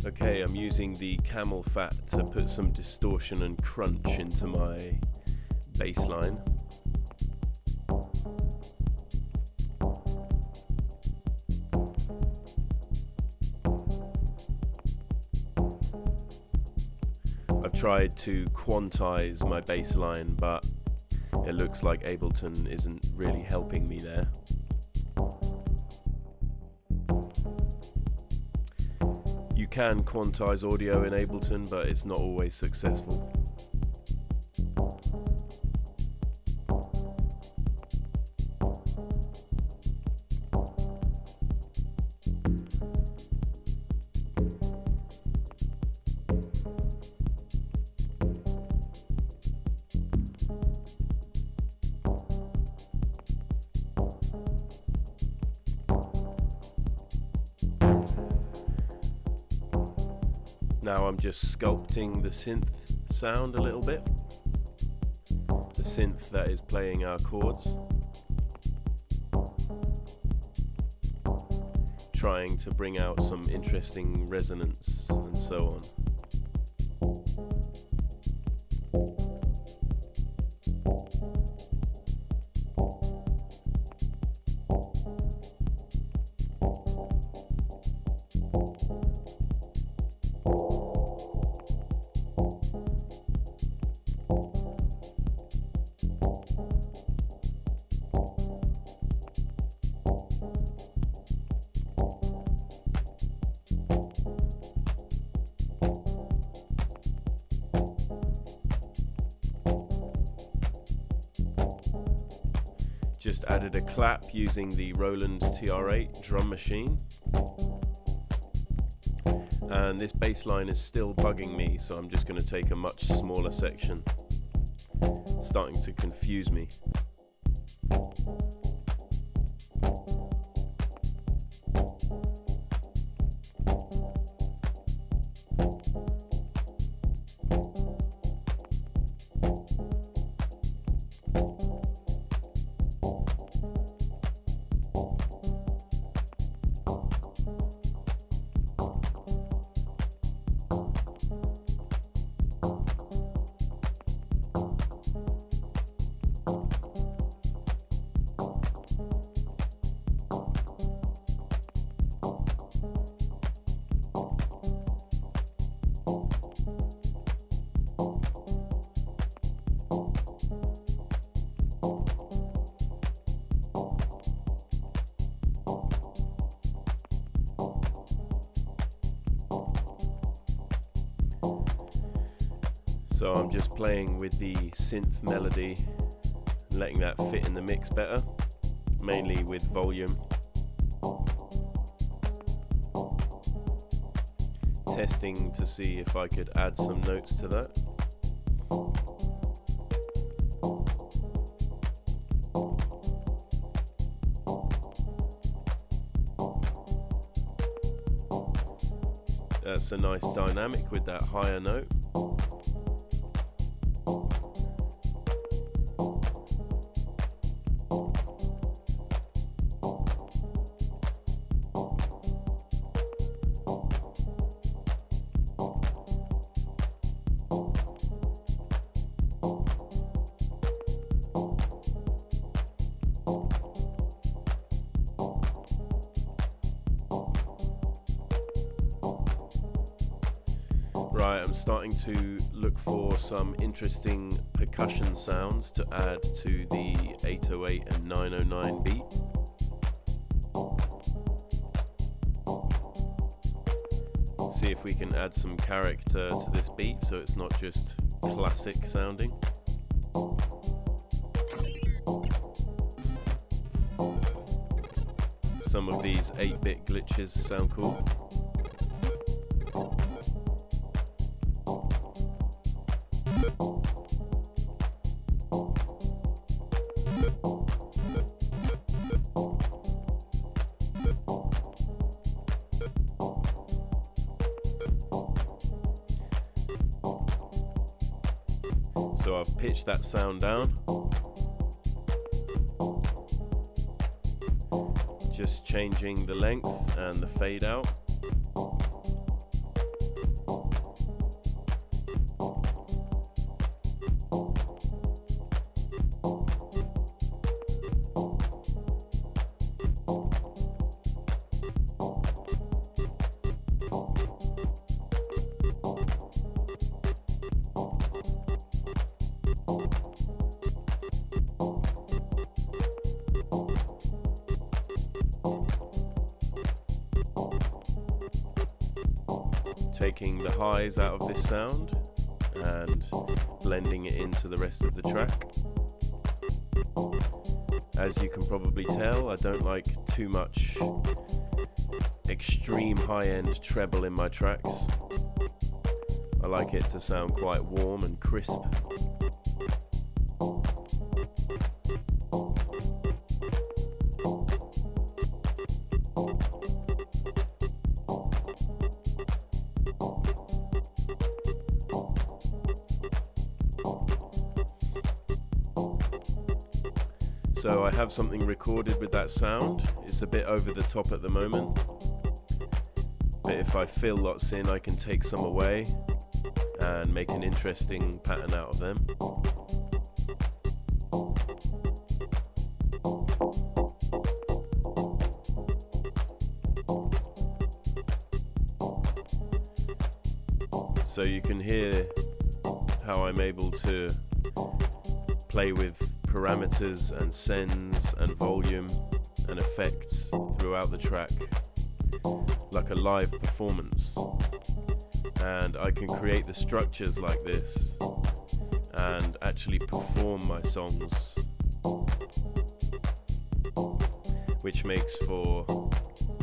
Okay, I'm using the camel fat to put some distortion and crunch into my bass line. I've tried to quantize my bass line, but it looks like Ableton isn't really helping me there. You can quantize audio in Ableton, but it's not always successful. Now I'm just sculpting the synth sound a little bit. The synth that is playing our chords. Trying to bring out some interesting resonance and so on. Just added a clap using the Roland TR8 drum machine. And this bass line is still bugging me, so I'm just going to take a much smaller section. It's starting to confuse me. So I'm just playing with the synth melody, letting that fit in the mix better, mainly with volume. Testing to see if I could add some notes to that. That's a nice dynamic with that higher note. Right, I'm starting to look for some interesting percussion sounds to add to the 808 and 909 beat. See if we can add some character to this beat so it's not just classic sounding. Some of these 8-bit glitches sound cool. So I've pitched that sound down. Just changing the length and the fade out. taking the highs out of this sound and blending it into the rest of the track. As you can probably tell, I don't like too much extreme high-end treble in my tracks. I like it to sound quite warm and crisp. So I have something recorded with that sound. It's a bit over the top at the moment, but if I fill lots in, I can take some away and make an interesting pattern out of them. So you can hear how I'm able to play with parameters and sends and volume and effects throughout the track like a live performance, and I can create the structures like this and actually perform my songs, which makes for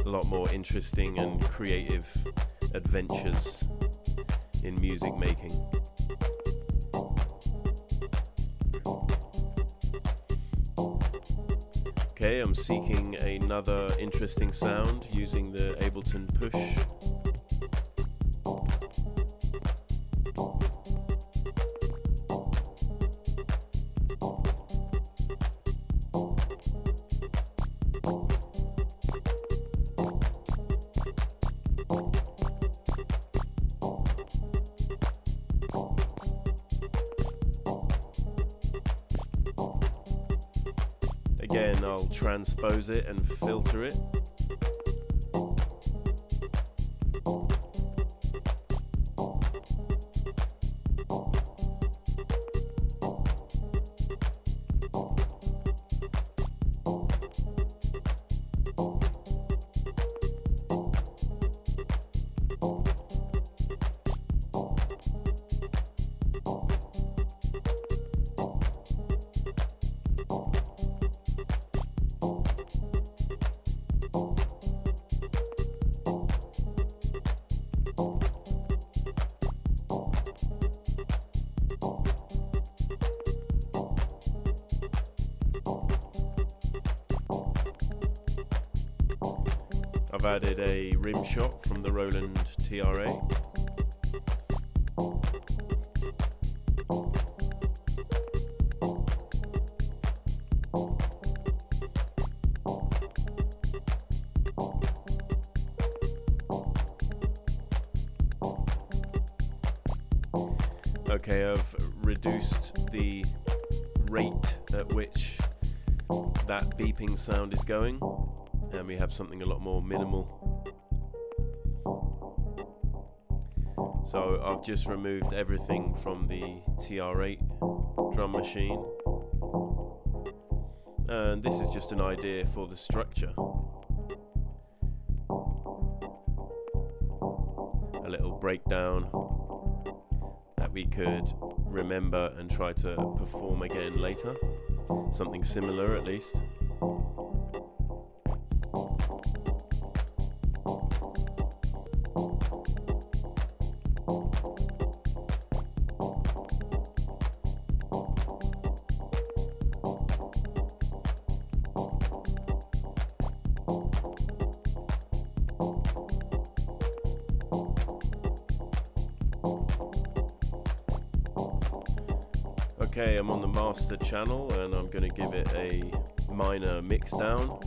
a lot more interesting and creative adventures in music making. Okay, I'm seeking another interesting sound using the Ableton push. Again, I'll transpose it and filter it. I've added a rim shot from the Roland TRA. Okay, I've reduced the rate at which that beeping sound is going, and we have something a lot more minimal. So I've just removed everything from the TR8 drum machine, and this is just an idea for the structure. A little breakdown that we could remember and try to perform again later. Something similar at least. Okay, I'm on the master channel and I'm going to give it a minor mix down,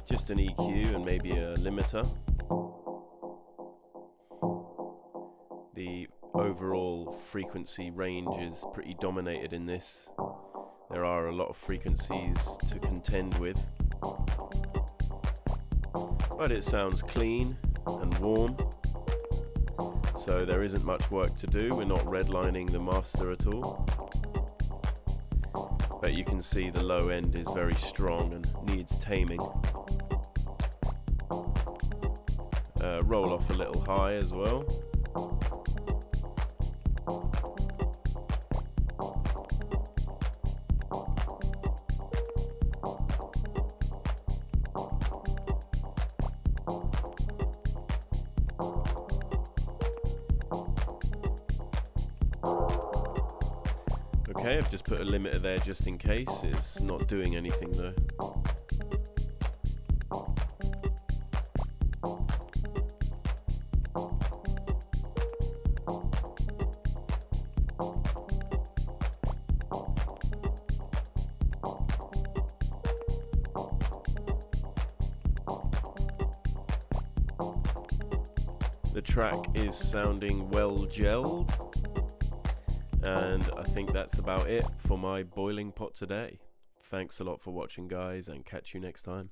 just an EQ and maybe a limiter. The overall frequency range is pretty dominated in this. There are a lot of frequencies to contend with, but it sounds clean and warm, so there isn't much work to do. We're not redlining the master at all. But you can see the low end is very strong and needs taming. Roll off a little high as well. Okay, I've just put a limiter there just in case. It's not doing anything though. The track is sounding well gelled, and I think that's about it for my boiling pot today. Thanks a lot for watching, guys, and catch you next time.